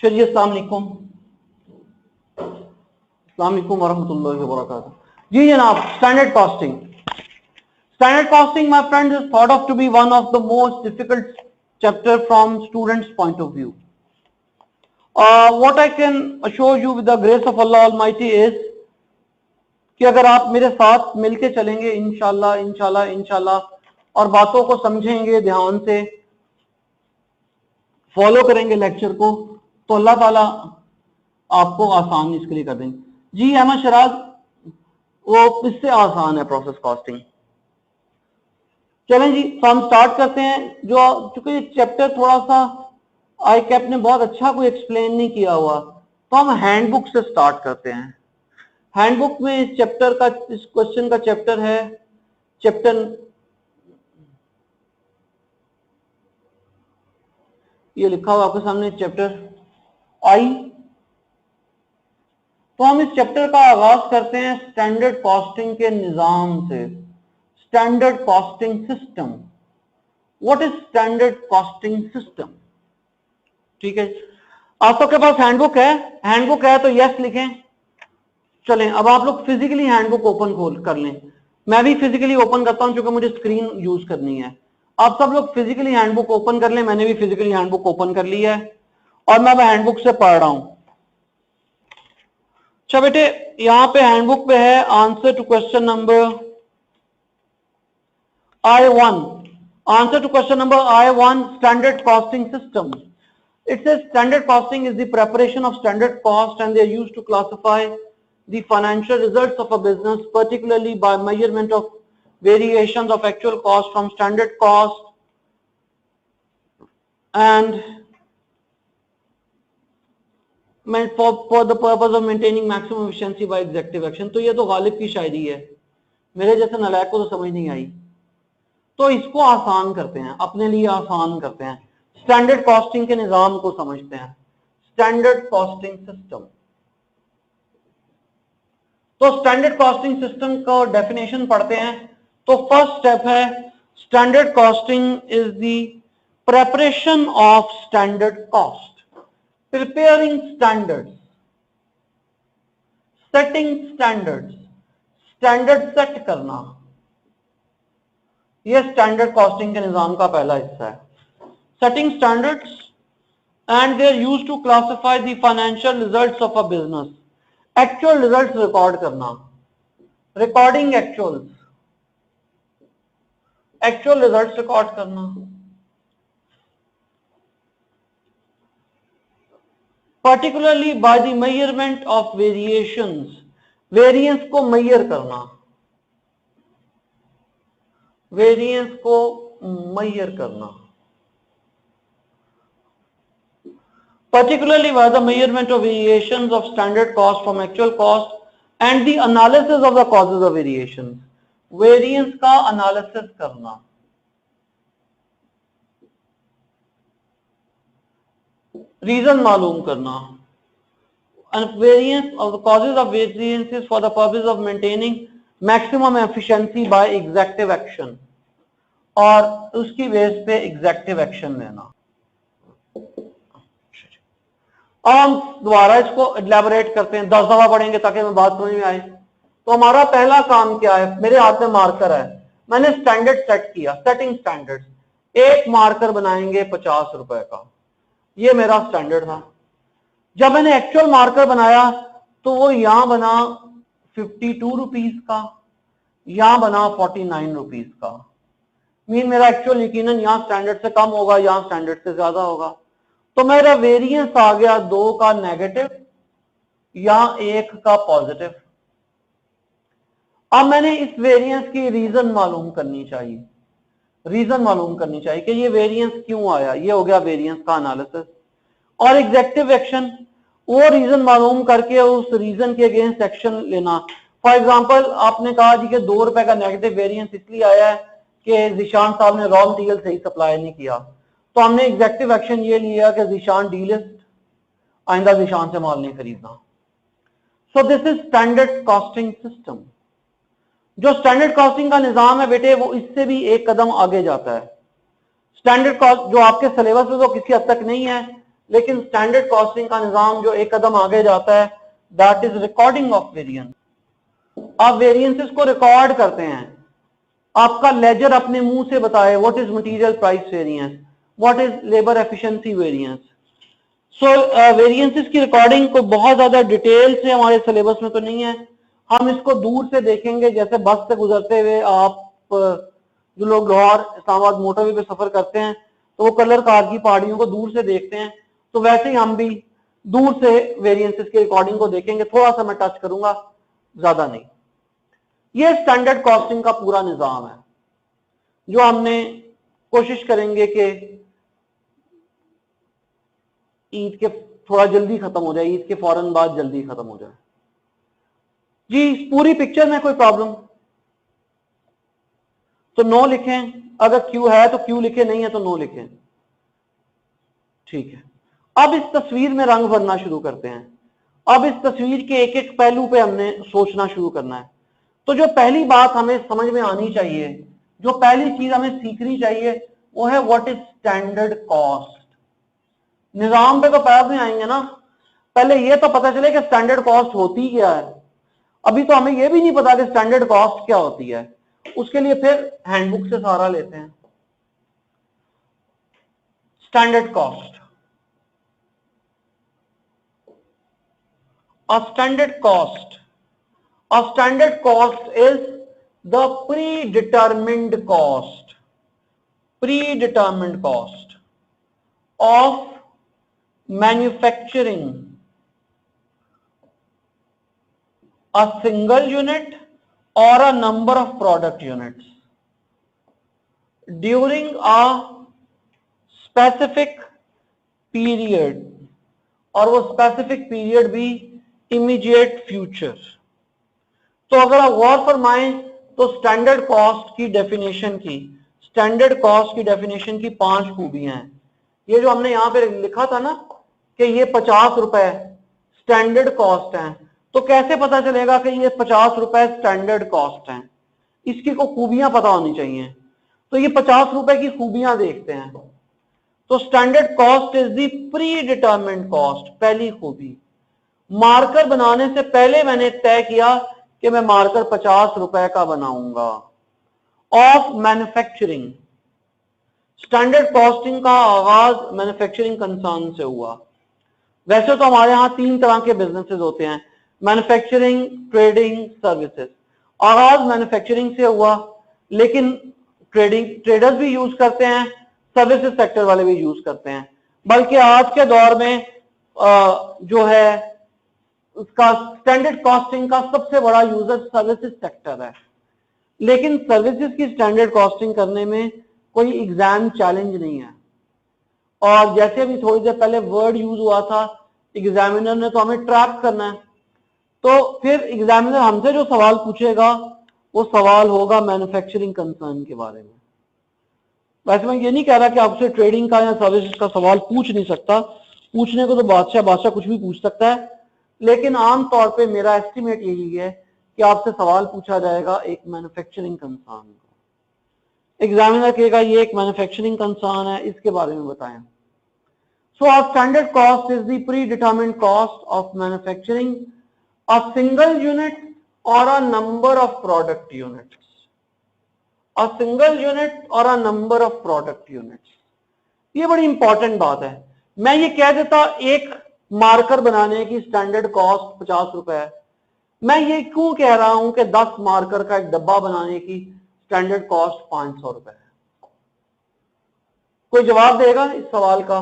चलिए, अस्सलाम वालेकुम वरहमतुल्लाहि वबरकातुहू। जी जनाब, standard costing. Standard costing, my friends, is thought of to be one of the most difficult chapter from students' point of view. What I can assure you with the grace of Allah Almighty is कि अगर आप मेरे साथ मिलके चलेंगे इंशाल्लाह इंशाल्लाह इंशाल्लाह और बातों को समझेंगे, ध्यान से फॉलो करेंगे लेक्चर को, तो अल्लाह ताला आपको आसान इसके लिए कर देंगे। जी अहमद शराज, वो इससे आसान है प्रोसेस कॉस्टिंग। चलें जी, तो हम स्टार्ट करते हैं। जो चूंकि ये चैप्टर थोड़ा सा आई कैप ने बहुत अच्छा कोई एक्सप्लेन नहीं किया हुआ, तो हम हैंडबुक से स्टार्ट करते हैं। हैंडबुक में इस चैप्टर का, इस क्वेश्चन का चैप्टर है चैप्टर, ये लिखा हुआ आपके सामने चैप्टर आई। तो हम इस चैप्टर का आगाज करते हैं स्टैंडर्ड कॉस्टिंग के निजाम से। Standard costing system, what is standard costing system? ठीक है, आप सबके पास हैंडबुक है? हैंडबुक है तो यस लिखें। चलें, अब आप लोग फिजिकली हैंडबुक ओपन कर लें। मैं भी फिजिकली ओपन करता हूं क्योंकि मुझे स्क्रीन यूज करनी है। आप सब लोग फिजिकली हैंडबुक ओपन कर लें। मैंने भी फिजिकली हैंडबुक ओपन कर ली है और मैं हैंडबुक से पढ़ रहा हूं। अच्छा बेटे, यहां पे हैंडबुक पे है answer to question number I1. Answer to question number I1, standard costing system. It says standard costing is the preparation of standard cost and they are used to classify the financial results of a business, particularly by measurement of variations of actual cost from standard cost and for the purpose of maintaining maximum efficiency by executive action. तो ये तो गालिब की शायरी है, मेरे जैसे नालायक को तो समझ नहीं आई। तो इसको आसान करते हैं, अपने लिए आसान करते हैं, स्टैंडर्ड कॉस्टिंग के निजाम को समझते हैं। Standard costing system. तो स्टैंडर्ड कॉस्टिंग सिस्टम का डेफिनेशन पढ़ते हैं। तो फर्स्ट स्टेप है, standard costing is the preparation of standard cost, preparing standards, setting standards, standard set करना, ये स्टैंडर्ड कॉस्टिंग के निजाम का पहला हिस्सा है। Setting standards and they are used to classify the financial results of a business, actual results record करना, recording actuals, actual results record करना, particularly by the measurement of variations, variance को measure करना, variance को measure करना, particularly by the measurement of variations of standard cost from actual cost and the analysis of the causes of variations, variance का analysis करना, reason मालूम करना, and variance of the causes of variances for the purpose of maintaining maximum efficiency by executive action, और उसकी base पे executive action लेना। अब हम दोबारा इसको एलैबोरेट करते हैं, 10 दफा पढ़ेंगे ताकि हमें बात समझ में आए। तो हमारा पहला काम क्या है? मेरे हाथ में मार्कर है, मैंने स्टैंडर्ड सेट किया, सेटिंग स्टैंडर्ड। एक मार्कर बनाएंगे 50 रुपए का, ये मेरा स्टैंडर्ड था। जब मैंने एक्चुअल मार्कर बनाया तो वो यहां बना 52 रुपीज का, यहां बना 49 रुपीज का। मीन मेरा एक्चुअल यकीनन यहां स्टैंडर्ड से कम होगा, यहां स्टैंडर्ड से ज्यादा होगा। तो मेरा वेरिएंस आ गया 2 का नेगेटिव, यहां 1 का पॉजिटिव। अब मैंने इस वेरिएंस की रीजन मालूम करनी चाहिए, रीजन मालूम करनी चाहिए कि ये वेरिएंस क्यों आया। ये हो गया वेरिएंस का एनालिसिस। और एग्जेक्टिव एक्शन, वो रीजन मालूम करके उस रीजन के अगेंस्ट एक्शन लेना। फॉर एग्जांपल आपने कहा जी कि 2 रुपए का नेगेटिव वेरिएंस इसलिए आया है कि जिशान साहब ने रॉ मटेरियल सही सप्लाई नहीं किया, तो हमने एग्जेक्टिव एक्शन ये लिया कि जिशान डीलिस्ट, आइंदा जिशान से माल नहीं खरीदना। So this is standard costing system. जो स्टैंडर्ड कॉस्टिंग का निजाम है बेटे, वो इससे भी एक कदम आगे जाता है। स्टैंडर्ड कॉस्ट जो आपके सिलेबस में तो किसी हद तक नहीं है, लेकिन स्टैंडर्ड कॉस्टिंग का निजाम जो एक कदम आगे जाता है, that is recording of variance. आप वेरिएंसेस को रिकॉर्ड करते हैं, आपका लेजर अपने मुंह से बताए what is material price variance, what is labour efficiency variance. So variances की रिकॉर्डिंग को बहुत ज्यादा डिटेल से हमारे सिलेबस में तो नहीं है, हम इसको दूर से देखेंगे। जैसे बस से गुजरते हुए आप जो लोग लाहौर इस्लामाबाद मोटरवे पे सफर करते हैं तो वो कलर कार की पहाड़ियों को दूर से देखते हैं, तो वैसे ही हम भी दूर से वेरिएंसेस की रिकॉर्डिंग को देखेंगे। थोड़ा सा मैं टच करूंगा, ज्यादा नहीं। ये स्टैंडर्ड कॉस्टिंग का पूरा निजाम है जो हमने कोशिश करेंगे कि ईद के थोड़ा जल्दी खत्म हो जाए, ईद के फौरन बाद जल्दी खत्म हो जाए। जी इस पूरी पिक्चर में कोई प्रॉब्लम तो नो लिखें, अगर क्यू है तो क्यू लिखें, नहीं है तो नो लिखें। ठीक है, अब इस तस्वीर में रंग भरना शुरू करते हैं। अब इस तस्वीर के एक एक पहलू पे हमने सोचना शुरू करना है। तो जो पहली बात हमें समझ में आनी चाहिए, जो पहली चीज हमें सीखनी चाहिए, वो है व्हाट इज स्टैंडर्ड कॉस्ट। निजाम पे तो पैर में आएंगे ना, पहले ये तो पता चले कि स्टैंडर्ड कॉस्ट होती क्या है। अभी तो हमें ये भी नहीं पता कि स्टैंडर्ड कॉस्ट क्या होती है, उसके लिए फिर हैंडबुक से सहारा लेते हैं। Standard cost, a standard cost is the predetermined cost of manufacturing a single unit or a number of product units during a specific period, और वो स्पेसिफिक पीरियड भी इमीडिएट फ्यूचर। तो अगर आप गौर फरमाएं तो स्टैंडर्ड कॉस्ट की डेफिनेशन की 5 खूबियां हैं। ये जो हमने यहां पे लिखा था ना कि ये 50 रुपए स्टैंडर्ड कॉस्ट है, तो कैसे पता चलेगा कि ये 50 रुपए स्टैंडर्ड कॉस्ट है? इसकी को खूबियां पता होनी चाहिए। तो ये 50 रुपए की खूबियां देखते हैं। तो standard cost is the predetermined cost. पहली खूबी, मार्कर बनाने से पहले मैंने तय किया कि मैं मार्कर 50 रुपए का बनाऊंगा। ऑफ मैन्युफैक्चरिंग, स्टैंडर्ड कॉस्टिंग का आगाज मैन्युफैक्चरिंग कंसर्न से हुआ। वैसे तो हमारे यहां 3 तरह के बिजनेसेस होते हैं, मैन्युफैक्चरिंग, ट्रेडिंग, सर्विसेज। आगाज मैन्युफैक्चरिंग से हुआ, लेकिन ट्रेडर्स भी यूज करते हैं, सर्विसेज सेक्टर वाले भी यूज करते हैं। बल्कि आज के दौर में जो है उसका स्टैंडर्ड कॉस्टिंग का सबसे बड़ा यूजर सर्विसेज सेक्टर है। लेकिन सर्विसेज की स्टैंडर्ड कॉस्टिंग करने में कोई एग्जाम चैलेंज नहीं है। और जैसे अभी थोड़ी देर पहले वर्ड यूज हुआ था, एग्जामिनर ने तो हमें ट्रैप करना है, तो फिर एग्जामिनर हमसे जो सवाल पूछेगा वो सवाल होगा मैन्युफैक्चरिंग कंसर्न के बारे में। वैसे मैं ये नहीं कह रहा कि आपसे ट्रेडिंग का या सर्विसेज का सवाल पूछ नहीं सकता, पूछने को तो बादशाह कुछ भी पूछ सकता है, लेकिन आमतौर पे मेरा एस्टिमेट यही है कि आपसे सवाल पूछा जाएगा एक मैन्युफैक्चरिंग कंसर्न का। एग्जामिनर कहेगा ये एक मैन्युफैक्चरिंग कंसर्न है, इसके बारे में बताएं। So our standard cost is the predetermined cost of manufacturing a single unit और a number of product units. A single unit और a number of product units, ये बड़ी इंपॉर्टेंट बात है। मैं ये कह देता एक मार्कर बनाने की स्टैंडर्ड कॉस्ट 50 रुपए है, मैं ये क्यों कह रहा हूं कि 10 मार्कर का एक डब्बा बनाने की स्टैंडर्ड कॉस्ट 500 रुपए है? कोई जवाब देगा इस सवाल का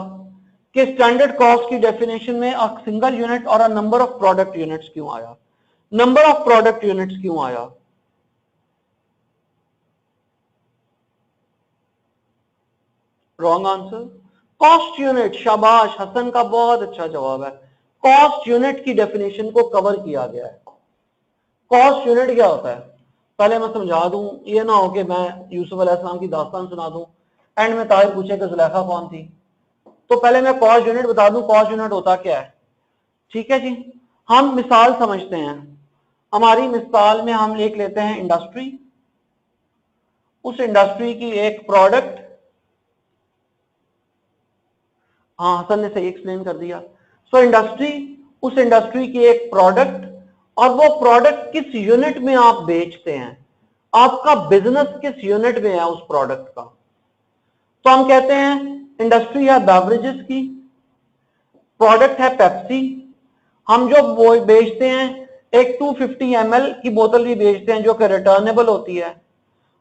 कि स्टैंडर्ड कॉस्ट की डेफिनेशन में अ सिंगल यूनिट और a number of product units क्यों आया? नंबर ऑफ प्रोडक्ट यूनिट्स क्यों आया? Wrong answer, cost unit. शाबाश, हसन का बहुत अच्छा जवाब है। कॉस्ट यूनिट की डेफिनेशन को कवर किया गया है। कॉस्ट यूनिट क्या होता है पहले मैं समझा दूं, ये ना हो कि मैं यूसुफ अलैहिस्सलाम की दास्तान सुना दूं, एंड में ताहिर पूछे कि जुलेखा कौन थी। तो पहले मैं कॉस्ट यूनिट बता दूं, कॉस्ट यूनिट होता क्या है। ठीक है जी, हम मिसाल समझते हैं। हमारी मिसाल में हम एक लेते हैं इंडस्ट्री, उस इंडस्ट्री की एक प्रोडक्ट हाँ, हसन ने सही एक्सप्लेन कर दिया। सो इंडस्ट्री, उस इंडस्ट्री की एक प्रोडक्ट, और वो प्रोडक्ट किस यूनिट में आप बेचते हैं, आपका बिजनेस किस यूनिट में है उस प्रोडक्ट का। तो हम कहते हैं इंडस्ट्री है बेवरेजेस की, प्रोडक्ट है पेप्सी। हम जो बेचते हैं एक 250 ml की बोतल भी बेचते हैं जो कि रिटर्नेबल होती है,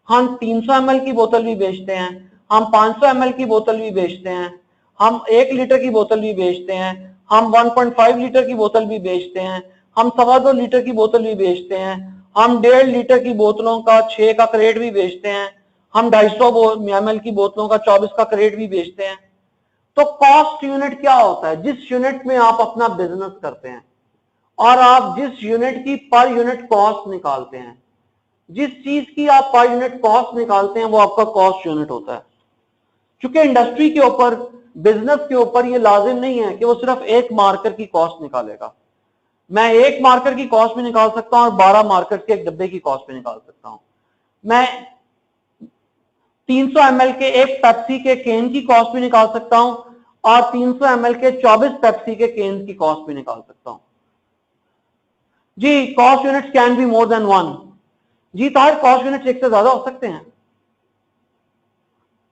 हम 300 ml की बोतल भी बेचते हैं, हम 500 ml की बोतल भी बेचते हैं, हम 1 लीटर की बोतल भी बेचते हैं, हम 1.5 लीटर की बोतल भी बेचते हैं, हम 2.25 लीटर की बोतल भी बेचते हैं, हम 1.5 लीटर की बोतलों का 6 का क्रेट भी बेचते हैं, हम 250 ml की बोतलों का 24 का क्रेट भी बेचते हैं। तो कॉस्ट यूनिट क्या होता है, जिस यूनिट में आप अपना बिजनेस करते हैं और आप जिस यूनिट की पर यूनिट कॉस्ट निकालते हैं, जिस चीज की आप पर यूनिट कॉस्ट निकालते हैं वो आपका कॉस्ट यूनिट होता है। क्योंकि इंडस्ट्री के ऊपर, बिजनेस के ऊपर ये लाजिम नहीं है कि वो सिर्फ एक मार्कर की कॉस्ट निकालेगा। मैं एक मार्कर की कॉस्ट भी निकाल सकता हूं और 12 मार्कर के एक डब्बे की कॉस्ट भी निकाल सकता हूं। मैं 300 ml के एक पेप्सी के केन की कॉस्ट भी निकाल सकता हूं और 300 ml के 24 पेप्सी के केन की कॉस्ट भी निकाल सकता हूं। जी, cost units can be more than one. जी ताहिर, कॉस्ट यूनिट्स एक से ज्यादा हो सकते हैं।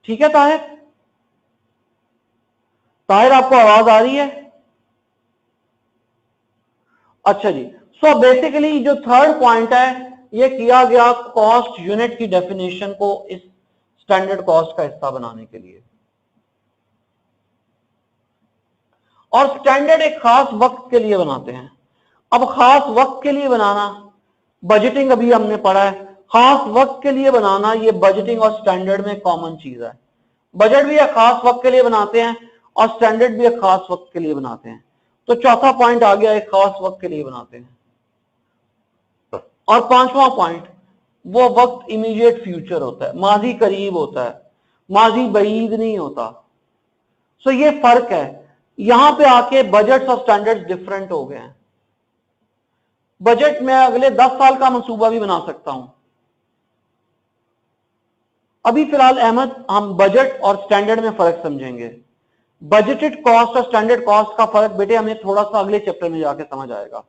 ठीक है ताहिर, ताहिर आपको आवाज आ रही है? अच्छा जी। सो बेसिकली जो थर्ड पॉइंट है ये किया गया कॉस्ट यूनिट की डेफिनेशन को इस स्टैंडर्ड कॉस्ट का हिस्सा बनाने के लिए। और स्टैंडर्ड एक खास वक्त के लिए बनाते हैं। अब खास वक्त के लिए बनाना, बजटिंग अभी हमने पढ़ा है, खास वक्त के लिए बनाना ये बजटिंग और स्टैंडर्ड में कॉमन चीज है। बजट भी एक खास वक्त के लिए बनाते हैं और स्टैंडर्ड भी एक खास वक्त के लिए बनाते हैं। तो चौथा पॉइंट आ गया, एक खास वक्त के लिए बनाते हैं। और पांचवा पॉइंट, वो वक्त इमीडिएट फ्यूचर होता है, माजी करीब होता है, माजी बईद नहीं होता। सो ये फर्क है। यहां पे आके बजट्स और स्टैंडर्ड्स डिफरेंट हो गए हैं। बजट में अगले 10 साल का मंसूबा भी बना सकता हूं। अभी फिलहाल अहमद हम बजट और स्टैंडर्ड में फर्क समझेंगे। बजटेड कॉस्ट और स्टैंडर्ड कॉस्ट का फर्क बेटे हमें थोड़ा सा अगले चैप्टर में जाके समझ आएगा।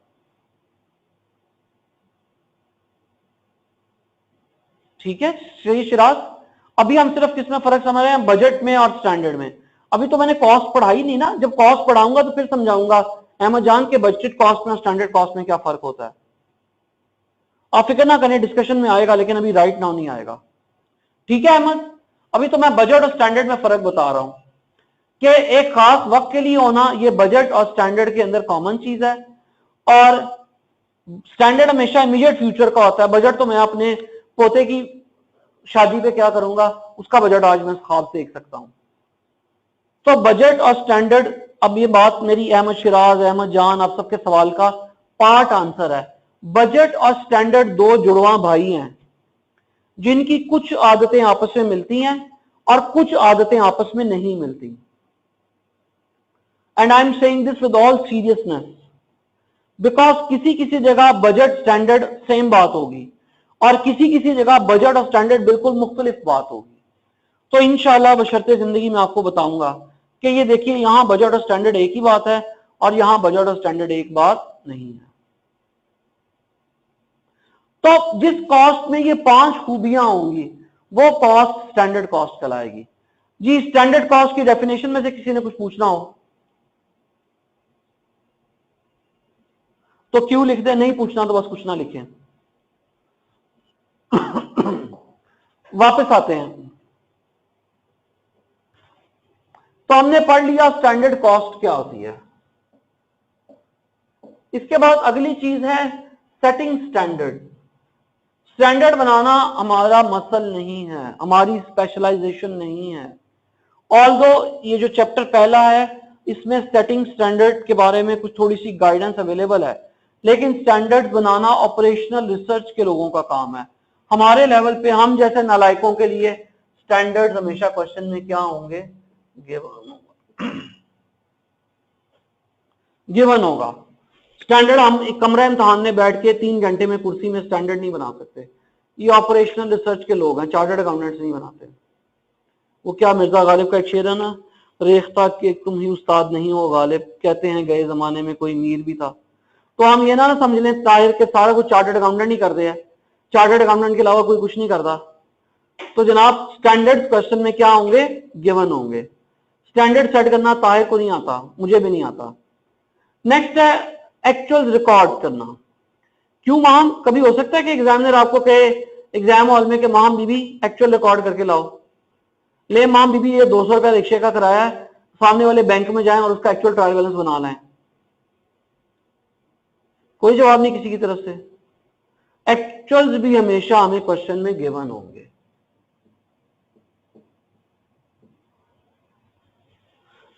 ठीक है श्री शिराज, अभी हम सिर्फ किसमें फर्क समझ रहे हैं, बजट में और स्टैंडर्ड में। अभी तो मैंने कॉस्ट पढ़ाई नहीं ना, जब कॉस्ट पढ़ाऊंगा तो फिर समझाऊंगा अहमद जान के बजटेड कॉस्ट में और स्टैंडर्ड कॉस्ट में क्या फर्क होता है। आप फिक्र ना करें, डिस्कशन में आएगा, लेकिन अभी राइट नाउ नहीं आएगा। ठीक है अहमद, अभी तो मैं बजट और स्टैंडर्ड में फर्क बता रहा हूं कि एक खास वक्त के लिए होना ये बजट और स्टैंडर्ड के अंदर कॉमन चीज है, और स्टैंडर्ड हमेशा इमीडिएट फ्यूचर का होता है। बजट तो मैं अपने पोते की शादी पे क्या करूंगा उसका बजट आज मैं ख्वाब से देख सकता हूं। तो बजट और स्टैंडर्ड, अब ये बात मेरी अहमद शिराज, अहमद जान, आप सबके सवाल का पार्ट आंसर है। बजट और स्टैंडर्ड दो जुड़वा भाई हैं जिनकी कुछ आदतें आपस में मिलती हैं और कुछ आदतें आपस में नहीं मिलती। And I am saying this with all seriousness, because किसी किसी जगह बजट स्टैंडर्ड सेम बात होगी और किसी किसी जगह बजट और स्टैंडर्ड बिल्कुल मुख्तलिफ बात होगी। तो इंशाल्लाह बशर्ते जिंदगी में आपको बताऊंगा कि ये देखिए यहां बजट और स्टैंडर्ड एक ही बात है और यहां बजट और स्टैंडर्ड एक बात नहीं है। तो जिस कॉस्ट में ये 5 खूबियां होंगी वो कॉस्ट स्टैंडर्ड कॉस्ट कहलाएगी। जी स्टैंडर्ड कॉस्ट की डेफिनेशन में से किसी ने कुछ पूछना हो तो क्यों लिख दे, नहीं पूछना तो बस कुछ ना लिखें। वापस आते हैं। तो हमने पढ़ लिया स्टैंडर्ड कॉस्ट क्या होती है। इसके बाद अगली चीज है सेटिंग स्टैंडर्ड। स्टैंडर्ड बनाना हमारा मसल नहीं है, हमारी स्पेशलाइजेशन नहीं है। ऑल्दो ये जो चैप्टर पहला है इसमें सेटिंग स्टैंडर्ड के बारे में कुछ थोड़ी सी गाइडेंस अवेलेबल है, लेकिन स्टैंडर्ड बनाना ऑपरेशनल रिसर्च के लोगों का काम है। हमारे लेवल पे हम जैसे नालायकों के लिए स्टैंडर्ड हमेशा क्वेश्चन में क्या होंगे, गिवन होगा। स्टैंडर्ड हम एक कमरा इम्तहान में बैठ के 3 घंटे में कुर्सी में स्टैंडर्ड नहीं बना सकते। ये ऑपरेशनल रिसर्च के लोग हैं, चार्टर्ड अकाउंटेंट्स नहीं बनाते। वो क्या मिर्जा गालिब का एक शेर है ना, रेख्ता के तुम ही उस्ताद नहीं हो गालिब, कहते हैं गए जमाने में कोई मीर भी था। तो हम ये ना समझ लें ताहिर के सारा कुछ चार्टर्ड अकाउंटेंट ही करते हैं, चार्टर्ड अकाउंटेंट के अलावा कोई कुछ नहीं करता। तो जनाब स्टैंडर्ड क्वेश्चन में क्या होंगे, गिवन होंगे। स्टैंडर्ड सेट करना ताहिर को नहीं आता, मुझे भी नहीं आता। नेक्स्ट है एक्चुअल रिकॉर्ड करना। क्यों माम, कभी हो सकता है कि एग्जामिनर आपको कहे एग्जाम हॉल में कि माम बीबी एक्चुअल रिकॉर्ड करके लाओ, ले माम बीबी ये 200 रुपया रिक्शे का किराया है, सामने वाले बैंक में जाएं और उसका एक्चुअल ट्रायल बैलेंस बना लें? कोई जवाब नहीं किसी की तरफ से। एक्चुअल्स भी हमेशा हमें क्वेश्चन में गिवन होंगे।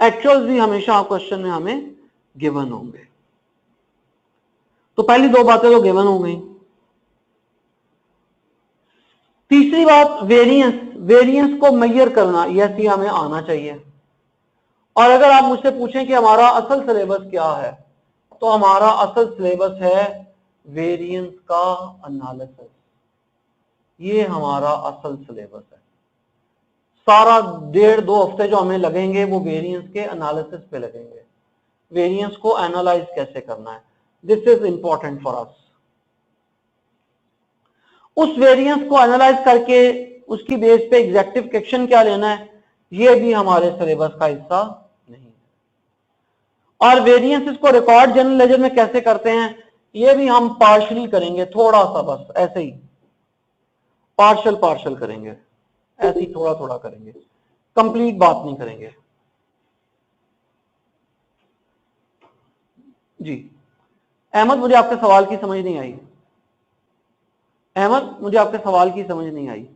एक्चुअल्स भी हमेशा क्वेश्चन में हमें गिवन होंगे। तो पहली दो बातें तो गिवन हो गई। तीसरी बात वेरिएंस, वेरिएंस को मेजर करना, यह हमें आना चाहिए। और अगर आप मुझसे पूछें कि हमारा असल सिलेबस क्या है, तो हमारा असल सिलेबस है वेरिएंस का एनालिसिस। ये हमारा असल सिलेबस है। सारा 1.5-2 हफ्ते जो हमें लगेंगे वो वेरिएंस के एनालिसिस पे लगेंगे। वेरिएंस को एनालाइज कैसे करना है, this is important for us. उस वेरिएंस को एनालाइज करके उसकी बेस पे एग्जेक्टिव एक्शन क्या लेना है, ये भी हमारे सिलेबस का हिस्सा नहीं है। और वेरिएंसेस को रिकॉर्ड जनरल लेजर में कैसे करते हैं, ये भी हम पार्शियली करेंगे, थोड़ा सा, बस ऐसे ही पार्शियल करेंगे, ऐसे ही थोड़ा थोड़ा करेंगे, कंप्लीट बात नहीं करेंगे। जी अहमद, मुझे आपके सवाल की समझ नहीं आई। अहमद, मुझे आपके सवाल की समझ नहीं आई।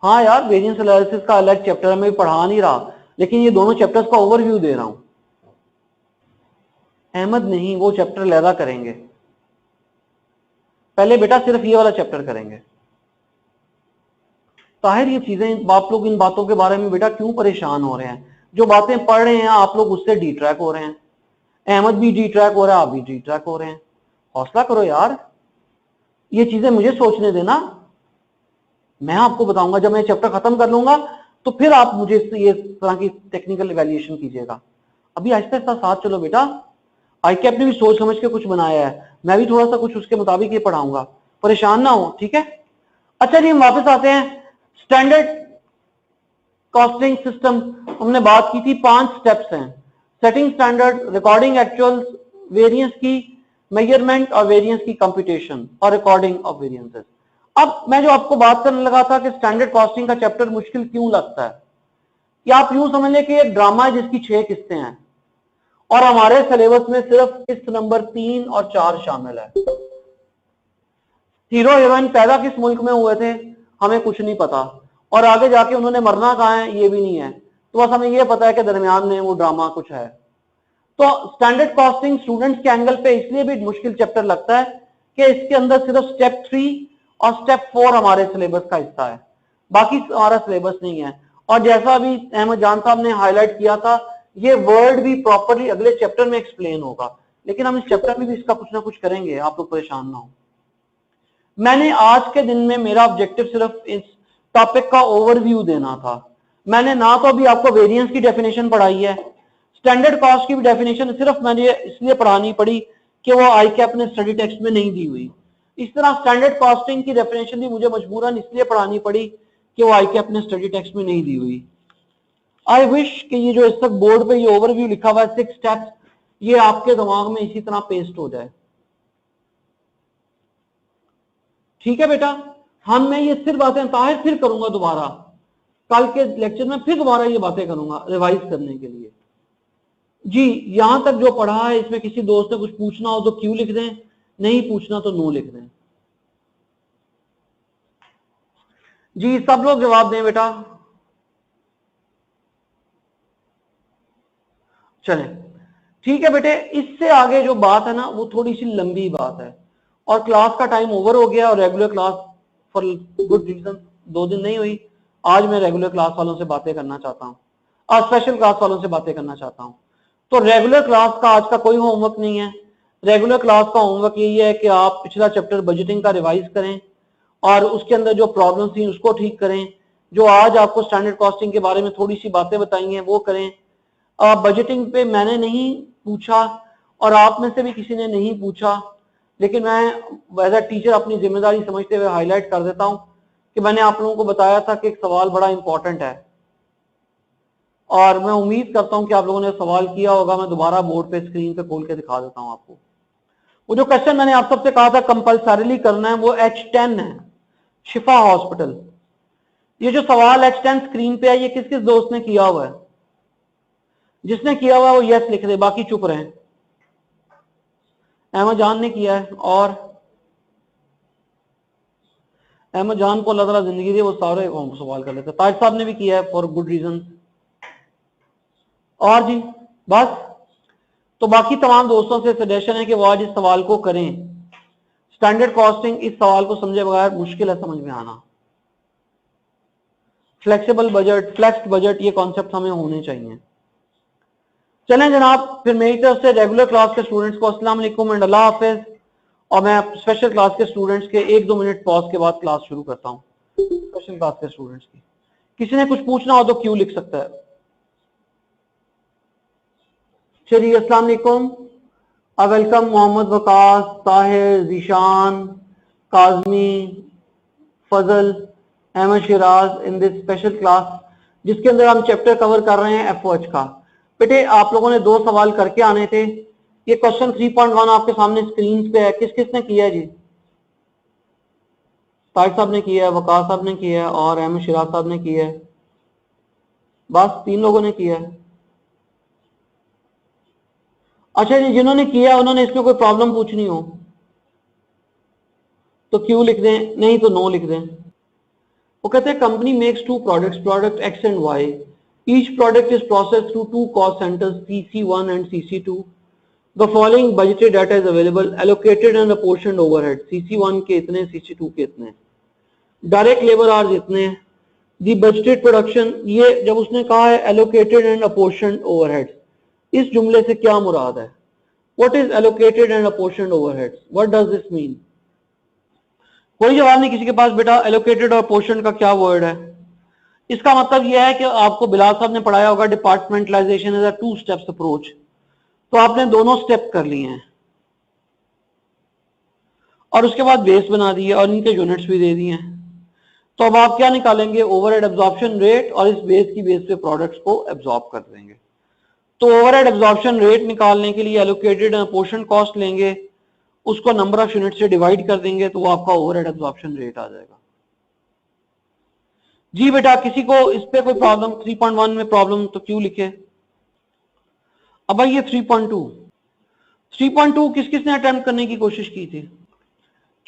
हाँ यार, वेरिएंस एनालिसिस का अलग चैप्टर मैं पढ़ा नहीं रहा, लेकिन ये दोनों चैप्टर्स का ओवरव्यू दे रहा हूं। अहमद नहीं, वो चैप्टर लहदा करेंगे, पहले बेटा सिर्फ ये वाला चैप्टर करेंगे। ताहिर ये चीजें, आप लोग इन बातों के बारे में बेटा क्यों परेशान हो रहे हैं? जो बातें पढ़ रहे हैं आप लोग उससे डी ट्रैक हो रहे हैं। अहमद भी डी ट्रैक हो रहा है, आप भी डी ट्रैक हो रहे हैं। हौसला करो यार, ये चीजें मुझे सोचने देना, मैं आपको बताऊंगा। जब मैं चैप्टर खत्म कर लूंगा तो फिर आप मुझे ये तरह की टेक्निकल इवैल्यूएशन कीजिएगा। अभी आहिस्ता आहिस्ता साथ चलो बेटा। आईकैप ने भी सोच समझ के कुछ बनाया है, मैं भी थोड़ा सा कुछ उसके मुताबिक ये पढ़ाऊंगा, परेशान ना हो, ठीक है? अच्छा जी, हम वापस आते हैं। स्टैंडर्ड कॉस्टिंग सिस्टम हमने बात की थी, 5 स्टेप्स हैं। Setting standard, recording actuals, variance की मेजरमेंट और वेरिएंस की कंप्यूटेशन और रिकॉर्डिंग ऑफ वेरिएंसेस। अब मैं जो आपको बात करने लगा था कि स्टैंडर्ड कॉस्टिंग का चैप्टर मुश्किल क्यों लगता है, या आप यूं समझ लें कि एक ड्रामा है जिसकी 6 किस्तें हैं और हमारे सिलेबस में सिर्फ किस्त नंबर 3 और 4 शामिल है। हीरो हीरोइन पैदा किस मुल्क में हुए थे हमें कुछ नहीं पता, और आगे जाके उन्होंने मरना कहाँ है ये भी नहीं है, तो बस हमें ये पता है कि दरमियान में वो ड्रामा कुछ है। तो स्टैंडर्ड कॉस्टिंग स्टूडेंट्स के एंगल पे इसलिए भी मुश्किल चैप्टर लगता है कि इसके अंदर सिर्फ स्टेप 3 और स्टेप 4 हमारे सिलेबस का हिस्सा है, बाकी हमारा सिलेबस नहीं है। और जैसा अभी अहमद जान साहब ने हाईलाइट किया था, ये वर्ड भी प्रॉपर्ली अगले चैप्टर में एक्सप्लेन होगा, लेकिन हम इस चैप्टर में भी इसका कुछ ना कुछ करेंगे, आप लोग परेशान ना हो। मैंने आज के दिन में मेरा ऑब्जेक्टिव सिर्फ इस टॉपिक का ओवरव्यू देना था। मैंने ना तो अभी आपको वेरिएंस की डेफिनेशन पढ़ाई है, स्टैंडर्ड कॉस्ट की भी डेफिनेशन सिर्फ मैंने इसलिए पढ़ानी पड़ी कि वो आईकैप ने स्टडी टेक्स्ट में नहीं दी हुई। इस तरह स्टैंडर्ड कॉस्टिंग की डेफिनेशन भी मुझे मजबूरन इसलिए पढ़ानी पड़ी कि वो आईकैप ने स्टडी टेक्स्ट में नहीं दी हुई। आई विश कि ये जो इस तक बोर्ड पे ये ओवरव्यू लिखा हुआ है 6 स्टेप्स, ये आपके दिमाग में इसी तरह पेस्ट हो जाए। ठीक है बेटा, हम मैं ये सिर्फ बातें ताहिर फिर करूंगा दोबारा, कल के लेक्चर में फिर दोबारा ये बातें करूंगा रिवाइज करने के लिए। जी यहां तक जो पढ़ा है इसमें किसी दोस्त ने कुछ पूछना हो तो क्यों लिख दें, नहीं पूछना तो नो लिख दें। जी सब लोग जवाब दें बेटा। चलें ठीक है बेटे, इससे आगे जो बात है ना वो थोड़ी सी लंबी बात है, और क्लास का टाइम ओवर हो गया और regular class for good reason 2 दिन नहीं हुई। आज मैं रेगुलर क्लास वालों से बातें करना चाहता हूँ, आज स्पेशल क्लास वालों से बातें करना चाहता हूँ। तो रेगुलर क्लास का आज का कोई होमवर्क नहीं है। रेगुलर क्लास का होमवर्क यही है कि आप पिछला चैप्टर बजटिंग का रिवाइज करें और उसके अंदर जो प्रॉब्लम थी उसको ठीक करें। जो आज आपको स्टैंडर्ड कॉस्टिंग के बारे में थोड़ी सी बातें बताई हैं वो करें। बजटिंग पे मैंने नहीं पूछा और आप में से भी किसी ने नहीं पूछा, लेकिन मैं एज अ टीचर अपनी जिम्मेदारी समझते हुए हाईलाइट कर देता हूं कि मैंने आप लोगों को बताया था कि एक सवाल बड़ा इंपॉर्टेंट है और मैं उम्मीद करता हूं कि आप लोगों ने सवाल किया होगा। मैं दोबारा बोर्ड पे स्क्रीन पे खोल के दिखा देता हूं आपको। वो जो क्वेश्चन मैंने आप सबसे कहा था कंपल्सरीली करना है वो H10 है, शिफा हॉस्पिटल। ये जो सवाल H10 स्क्रीन पे है ये किस किस दोस्त ने किया हुआ है? जिसने किया हुआ है वो यस लिख दे, बाकी चुप रहे। अहमद जान ने किया है और अहमद जान को अल्लाह ताला जिंदगी दे, वो सारे सवाल कर लेते। ताज साहब ने भी किया है फॉर गुड रीजन। और जी बस, तो बाकी तमाम दोस्तों से सजेशन है कि वो आज इस सवाल को करें। स्टैंडर्ड कॉस्टिंग इस सवाल को समझे बगैर मुश्किल है समझ में आना। फ्लेक्सिबल बजट, फ्लेक्स्ड बजट, ये कॉन्सेप्ट हमें होने चाहिए। चलें जनाब, फिर मेरी तरफ से रेगुलर क्लास के स्टूडेंट्स को अस्सलाम वालेकुम एंड अल्लाह हाफिज। और मैं स्पेशल क्लास के स्टूडेंट्स के 1-2 मिनट पॉज के बाद क्लास शुरू करता हूं। स्पेशल क्लास के स्टूडेंट्स की किसी ने कुछ पूछना हो तो क्यों लिख सकता है। चलिए, अस्सलाम वालेकुम, welcome Mohammad Waqas, Tahir, Zeeshan, Kazmi, Fazal, Ahmad Shiraz in this special class जिसके अंदर हम चैप्टर कवर कर रहे हैं FOH का। बेटे आप लोगों ने 2 सवाल करके आने थे। ये क्वेश्चन 3.1 आपके सामने स्क्रीन पे है। किस किस ने किया है जी? ताज साहब ने किया है, वकास साहब ने किया है और अहमद शिराज साहब ने किया है। बस 3 लोगों ने किया है। अच्छा जी, जिन्होंने किया उन्होंने इसमें कोई प्रॉब्लम पूछनी हो तो क्यों लिख दें, नहीं तो नो लिख दें। वो कहते हैं company makes 2 products, product X and Y। Each product is processed through 2 cost centres CC1 and CC2। The following budgeted data is available, allocated and apportioned overhead. CC1 के इतने, CC2 के इतने, डायरेक्ट लेबर आवर्स इतने, दी budgeted production. ये जब उसने कहा है एलोकेटेड एंड अपोर्शनड ओवरहेड, इस जुमले से क्या मुराद है? What is allocated and apportioned overheads? What does this mean? कोई जवाब नहीं किसी के पास बेटा। एलोकेटेड और पोर्शन का क्या वर्ड है? इसका मतलब यह है कि आपको बिलाल साहब ने पढ़ाया होगा departmentalisation is a 2 steps approach. तो आपने दोनों स्टेप कर लिए हैं और उसके बाद बेस बना दिए और इनके यूनिट्स भी दे दिए हैं। तो अब आप क्या निकालेंगे? ओवरहेड एब्जॉर्प्शन रेट, और इस बेस की बेस पे प्रोडक्ट्स को एब्जॉर्ब कर देंगे। तो ओवरहेड एब्जॉर्प्शन रेट निकालने के लिए एलोकेटेड एंड अपोर्शनड कॉस्ट लेंगे, उसको नंबर ऑफ यूनिट से डिवाइड कर देंगे तो वो आपका ओवरहेड एब्जॉर्प्शन रेट आ जाएगा। जी बेटा, किसी को इस पे कोई प्रॉब्लम? 3.1 में प्रॉब्लम तो क्यों लिखे? अब भाई ये 3.2 किस किस ने अटेम्प्ट करने की कोशिश की थी?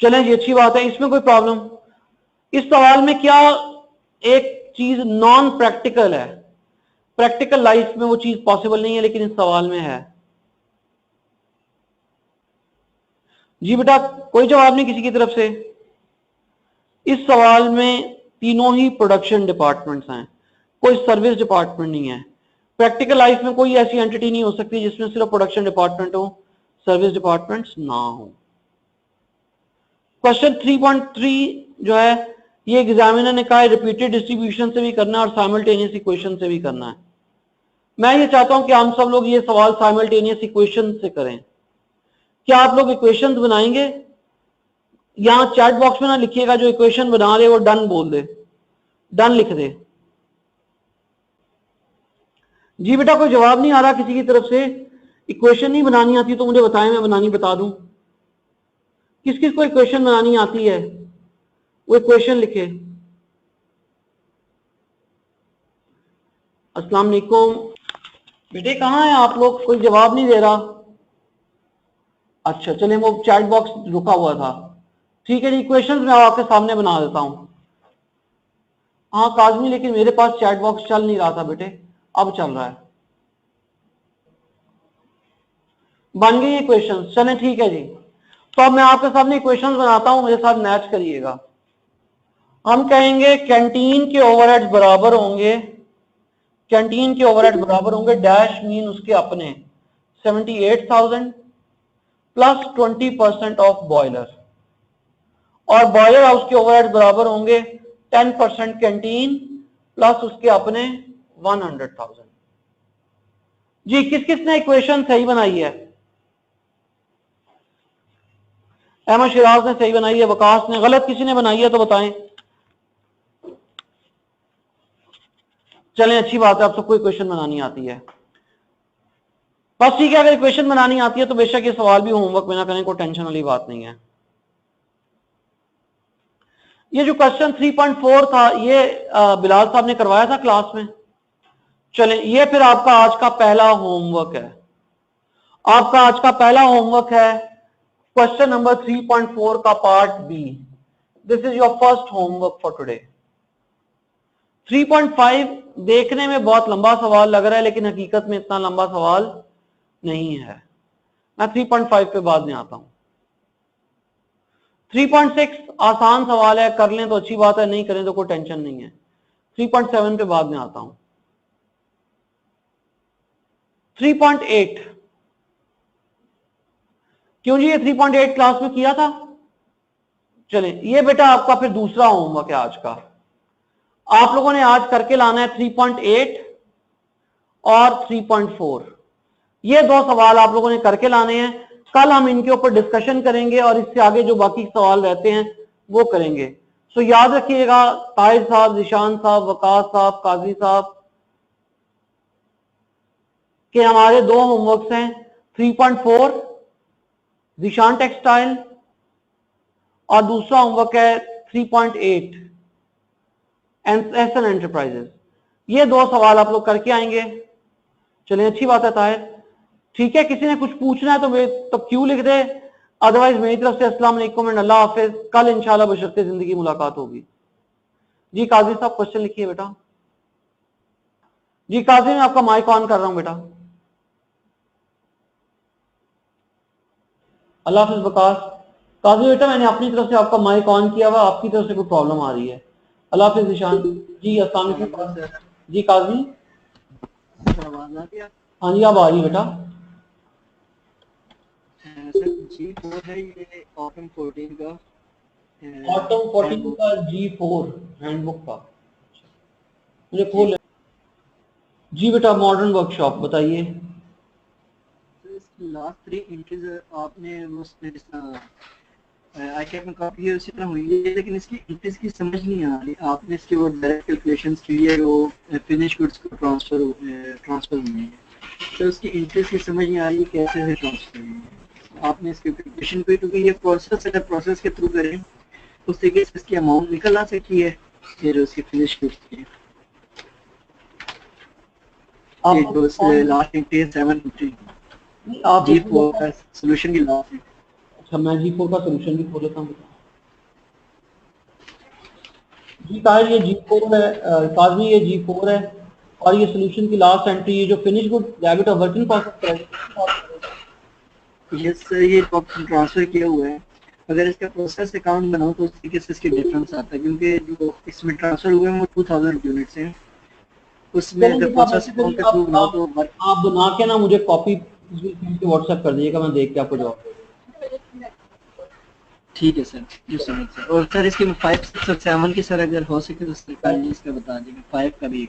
चलें जी, अच्छी बात है। इसमें कोई प्रॉब्लम? इस सवाल में क्या एक चीज नॉन प्रैक्टिकल है? प्रैक्टिकल लाइफ में वो चीज पॉसिबल नहीं है, लेकिन इस सवाल में है। जी बेटा, कोई जवाब नहीं किसी की तरफ से। इस सवाल में तीनों ही प्रोडक्शन डिपार्टमेंट्स हैं, कोई सर्विस डिपार्टमेंट नहीं है। प्रैक्टिकल लाइफ में कोई ऐसी एंटिटी नहीं हो सकती जिसमें सिर्फ प्रोडक्शन डिपार्टमेंट हो, सर्विस डिपार्टमेंट्स ना हो। क्वेश्चन 3.3 जो है ये एग्जामिनर ने कहा है रिपीटेड डिस्ट्रीब्यूशन से भी करना है और साइमल्टेनियस इक्वेशन से भी करना है। मैं ये चाहता हूं कि हम सब लोग ये सवाल साइमल्टेनियस इक्वेशन से करें। क्या आप लोग इक्वेशंस बनाएंगे? यहां चैट बॉक्स में ना लिखिएगा, जो इक्वेशन बना ले वो डन बोल दे, डन लिख दे। जी बेटा, कोई जवाब नहीं आ रहा किसी की तरफ से। इक्वेशन नहीं बनानी आती तो मुझे बताएं, मैं बनानी बता दूं। किस किस को इक्वेशन बनानी आती है वो इक्वेशन लिखे। अस्सलाम वालेकुम बेटे, कहाँ हैं आप लोग? कोई जवाब नहीं दे रहा। अच्छा चलें, वो चैट बॉक्स रुका हुआ था। ठीक है जी, इक्वेशंस मैं आपके सामने बना देता हूं। हाँ काजमी, लेकिन मेरे पास चैट बॉक्स चल नहीं रहा था बेटे, अब चल रहा है। बन गई इक्वेशंस? चलें ठीक है जी। तो अब मैं आपके सामने इक्वेशंस बनाता हूं, मेरे साथ मैच करिएगा। हम कहेंगे कैंटीन के ओवरहेड्स बराबर होंगे, कैंटीन के ओवरहेड बराबर होंगे डैश मीन उसके अपने 78,000 प्लस 20% ऑफ बॉयलर, और बॉयलर हाउस के ओवरहेड बराबर होंगे 10% कैंटीन प्लस उसके अपने 100,000। जी किस किस ने इक्वेशन सही बनाई है? अहमद शिराज ने सही बनाई है, वकास ने, गलत किसी ने बनाई है तो बताएं। चलें अच्छी बात है, आप सबको इक्वेशन बनानी आती है। बस ठीक है, अगर इक्वेशन बनानी आती है तो बेशक ये सवाल भी होमवर्क में ना करें, कोई टेंशन वाली बात नहीं है। ये जो क्वेश्चन 3.4 था ये बिलाल साहब ने करवाया था क्लास में। चलें ये फिर आपका आज का पहला होमवर्क है। आपका आज का पहला होमवर्क है क्वेश्चन नंबर 3.4 का part B. This is your first homework for today. 3.5 देखने में बहुत लंबा सवाल लग रहा है लेकिन हकीकत में इतना लंबा सवाल नहीं है। मैं 3.5 पे बाद में आता हूं। 3.6 आसान सवाल है, कर लें तो अच्छी बात है, नहीं करें तो कोई टेंशन नहीं है। 3.7 पे बाद में आता हूं। 3.8 क्यों जी, ये 3.8 क्लास में किया था। चलें ये बेटा आपका फिर दूसरा होमवर्क है आज का। आप लोगों ने आज करके लाना है 3.8 और 3.4। ये दो सवाल आप लोगों ने करके लाने हैं। कल हम इनके ऊपर डिस्कशन करेंगे और इससे आगे जो बाकी सवाल रहते हैं वो करेंगे। सो याद रखिएगा, ताहिर साहब, जिशान साहब, वकास साहब, काजी साहब के हमारे दो होमवर्क्स हैं। 3.4 जिशान टेक्सटाइल और दूसरा होमवर्क है 3.8 एसएन एंटरप्राइजेस। ये दो सवाल आप लोग करके आएंगे। चलिए अच्छी बात है ताहिर, ठीक है। किसी ने कुछ पूछना है तो क्यों लिख दे, अदरवाइज मेरी तरफ से अस्सलाम वालेकुम एंड अल्लाह हाफिज। कल इंशाल्लाह बशर्ते जिंदगी मुलाकात होगी। जी काजी साहब क्वेश्चन लिखिए बेटा। जी काजी मैं आपका माइक ऑन कर रहा हूं बेटा। अल्लाह हाफिज वकास। काजी बेटा मैंने अपनी तरफ से आपका माइक ऑन किया हुआ, आपकी तरफ से कोई प्रॉब्लम आ रही है। अल्लाह हाफिज निशान। जी अस्सलाम वालेकुम। जी काजी। हाँ जी अब आ रही बेटा। सर G4 है ये ऑटम 14 का। ऑटम 14 का G4 हैंडबुक का मुझे खोल। जी बेटा मॉडर्न वर्कशॉप बताइए। इसकी लास्ट 3 एंट्रीज आपने उसमें आई कैप में कॉपी है उसी तरह हुई है, लेकिन इसकी एंट्रीज की समझ नहीं आ रही। आपने इसके वो डायरेक्ट कैलकुलेशंस की है, वो फिनिश गुड्स को ट्रांसफर हुई है, तो उसकी एंट्रीज की समझ नहीं आ रही कैसे से ट्रांसफर हुई है। आपने इसकी कैलकुलेशन कोई, क्योंकि ये प्रोसेस है, प्रोसेस के थ्रू करें उस तरीके से इसकी अमाउंट निकल आ सकती है फिर उसकी फिनिश गुड्स की। लास्ट एंट्री 7 एंट्री G4 का सॉल्यूशन की लास्ट है। अच्छा मैं G4 का सॉल्यूशन भी खोल लेता हूँ। जी ताहिर ये G4 है, काजी ये G4 है और ये सॉल्यूशन की लास्ट एंट्री, ये जो finish good debit of working process yes sir, ये ट्रांसफर किया हुआ है। अगर इसका प्रोसेस अकाउंट बनाओ तो उस तरीके से इसकी डिफरेंस आता है, क्योंकि जो इसमें ट्रांसफर हुए हैं वो 2000 यूनिट्स हैं। उसमें अगर प्रोसेस अकाउंट के थ्रू बनाओ तो आप बना के ना मुझे कॉपी व्हाट्सएप कर दीजिएगा, मैं देख के आपको जवाब। ठीक है सर, जो समझ सर। और सर इसके 5, 6 और 7 की सर अगर हो सके तो सरकार ने इसका बता देंगे। 5 का भी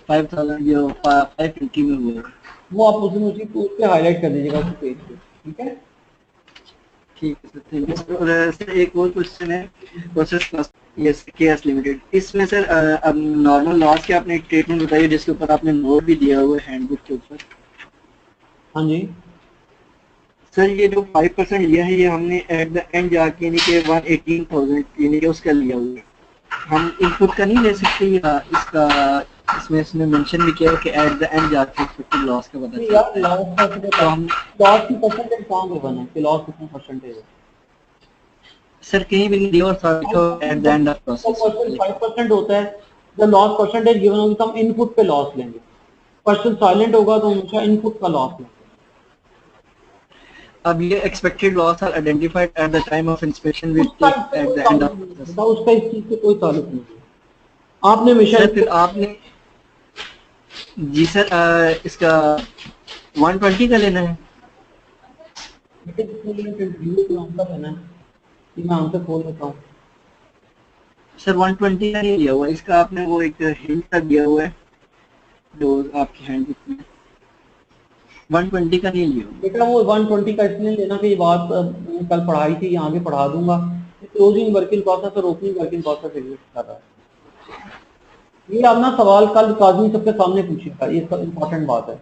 5000 जो 550 में हुआ है वो आप उसी पे हाईलाइट कर दीजिएगा उस पेज पे, ठीक है। ठीक है सर, थैंक यू सर। और सर एक और क्वेश्चन है process cost yes KS limited. इसमें सर अब नॉर्मल लॉस के आपने एक स्टेटमेंट बताइए जिसके ऊपर आपने नोट भी दिया हुआ है हैंडबुक के ऊपर। हाँ जी सर ये जो 5% लिया है ये हमने एट द एंड जाके यानी कि 118,000 यानी कि उसका लिया हुआ है। हम इनपुट का नहीं ले सकते या इसका इसमें इसने मेंशन भी किया है कि एट द एंड जाके एक्सपेक्टेड लॉस का पता चलता है। तो हम लॉस की परसेंटेज कहाँ पे बना कि लॉस कितना परसेंटेज है? सर कहीं भी नहीं दिया और eight the end of process 5% होता है। जब लॉस परसेंटेज गिवन होगी तो हम इनपुट पे लॉस लेंगे। क्वेश्चन साइलेंट होगा तो हमेशा इनपुट का लॉस लेंगे। अब ये expected loss are identified at the time of inspection will take at the end of process. उसका इस चीज से कोई ताल्लुक नहीं है। आपने हमेशा फिर आपने जी सर इसका 120 का लेना है। मैं आंसर खोल लेता हूँ। सर 120 का नहीं लिया हुआ, इसका आपने वो एक हिंट का दिया हुआ है जो आपकी हैंडबुक में, 120 का नहीं लिया हुआ। बेटा वो 120 का इसलिए लेना कि ये बात मैंने कल पढ़ाई थी, यहाँ आगे पढ़ा दूंगा। क्लोजिंग वर्क इन प्रोसेस और opening work in process exist कर रहा है। ये आप ना सवाल कल काजमी सबके सामने पूछेगा, ये सब इम्पोर्टेंट बात है।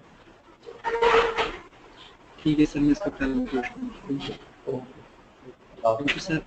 ठीक है सर, मैं इसका कल पूछूंगा। ठीक है, ओके। Thank you sir.